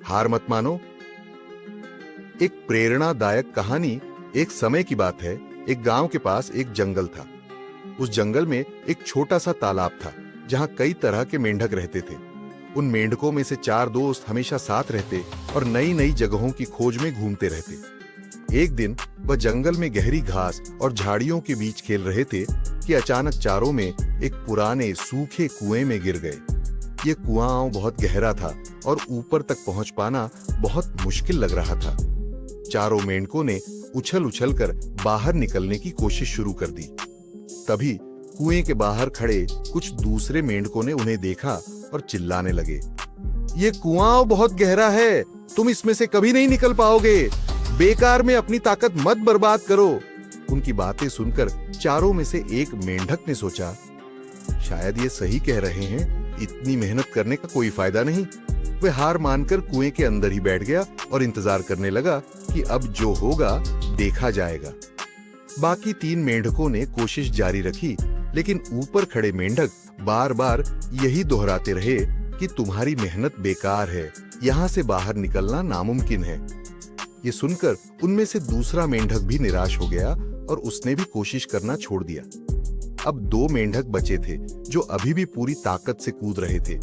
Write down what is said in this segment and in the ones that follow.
हार मत मानो। एक प्रेरणादायक कहानी। एक समय की बात है, एक गांव के पास एक जंगल था। उस जंगल में एक छोटा सा तालाब था जहां कई तरह के मेंढक रहते थे। उन मेंढकों में से 4 दोस्त हमेशा साथ रहते और नई नई जगहों की खोज में घूमते रहते। एक दिन वह जंगल में गहरी घास और झाड़ियों के बीच खेल रहे थे कि अचानक चारों में एक पुराने सूखे कुएं में गिर गए। ये कुआं बहुत गहरा था और ऊपर तक पहुंच पाना बहुत मुश्किल लग रहा था। चारों मेंढकों ने उछल उछल कर बाहर निकलने की कोशिश शुरू कर दी। तभी कुएं के बाहर खड़े कुछ दूसरे मेंढकों ने उन्हें देखा और चिल्लाने लगे, ये कुआं बहुत गहरा है, तुम इसमें से कभी नहीं निकल पाओगे, बेकार में अपनी ताकत मत बर्बाद करो। उनकी बातें सुनकर चारों में से एक मेंढक ने सोचा, शायद ये सही कह रहे हैं, इतनी मेहनत करने का कोई फायदा नहीं। वह हार मानकर कुएं के अंदर ही बैठ गया और इंतजार करने लगा कि अब जो होगा देखा जाएगा। बाकी 3 मेंढकों ने कोशिश जारी रखी, लेकिन ऊपर खड़े मेंढक बार बार यही दोहराते रहे कि तुम्हारी मेहनत बेकार है, यहां से बाहर निकलना नामुमकिन है। ये सुनकर उनमें से दूसरा मेंढक भी निराश हो गया और उसने भी कोशिश करना छोड़ दिया। अब 2 मेंढक बचे थे जो अभी भी पूरी ताकत से कूद रहे थे।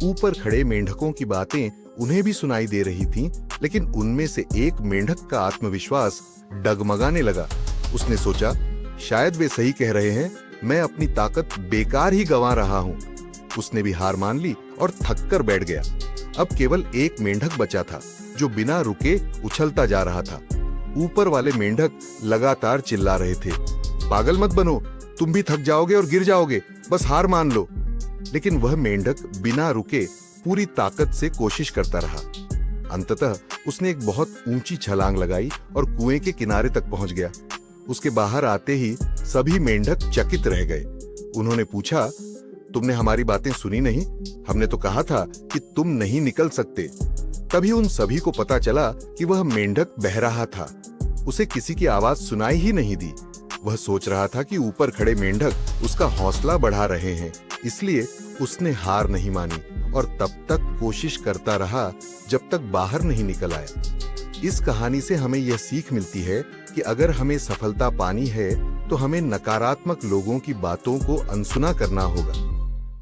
ऊपर खड़े मेंढकों की बातें उन्हें भी सुनाई दे रही थीं, लेकिन उनमें से एक मेंढक का आत्मविश्वास डगमगाने लगा। उसने सोचा, शायद वे सही कह रहे हैं, मैं अपनी ताकत बेकार ही गंवा रहा हूं। उसने भी हार मान ली और थक कर बैठ गया। अब केवल एक मेंढक बचा था जो बिना रुके उछलता जा रहा था। ऊपर वाले मेंढक लगातार चिल्ला रहे थे, पागल मत बनो, तुम भी थक जाओगे और गिर जाओगे, बस हार मान लो। लेकिन वह मेंढक बिना रुके पूरी ताकत से कोशिश करता रहा। अंततः उसने एक बहुत ऊंची छलांग लगाई और कुएं के किनारे तक पहुंच गया। उसके बाहर आते ही सभी मेंढक चकित रह गए। उन्होंने पूछा, तुमने हमारी बातें सुनी नहीं? हमने तो कहा था कि तुम नहीं निकल सकते। तभी उन सभी को पता चला कि वह मेंढक बह रहा था। उसे किसी की आवाज सुनाई ही नहीं दी। वह सोच रहा था कि ऊपर खड़े मेंढक उसका हौसला बढ़ा रहे हैं, इसलिए उसने हार नहीं मानी और तब तक कोशिश करता रहा जब तक बाहर नहीं निकल आया। इस कहानी से हमें यह सीख मिलती है कि अगर हमें सफलता पानी है तो हमें नकारात्मक लोगों की बातों को अनसुना करना होगा।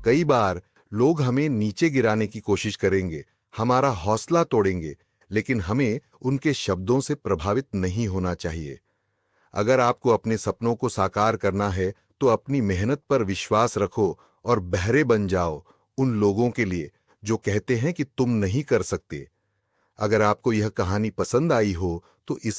कई बार लोग हमें नीचे गिराने की कोशिश करेंगे, हमारा हौसला तोड़ेंगे, लेकिन हमें उनके शब्दों से प्रभावित नहीं होना चाहिए। अगर आपको अपने सपनों को साकार करना है तो अपनी मेहनत पर विश्वास रखो और बहरे बन जाओ उन लोगों के लिए जो कहते हैं कि तुम नहीं कर सकते। अगर आपको यह कहानी पसंद आई हो तो इस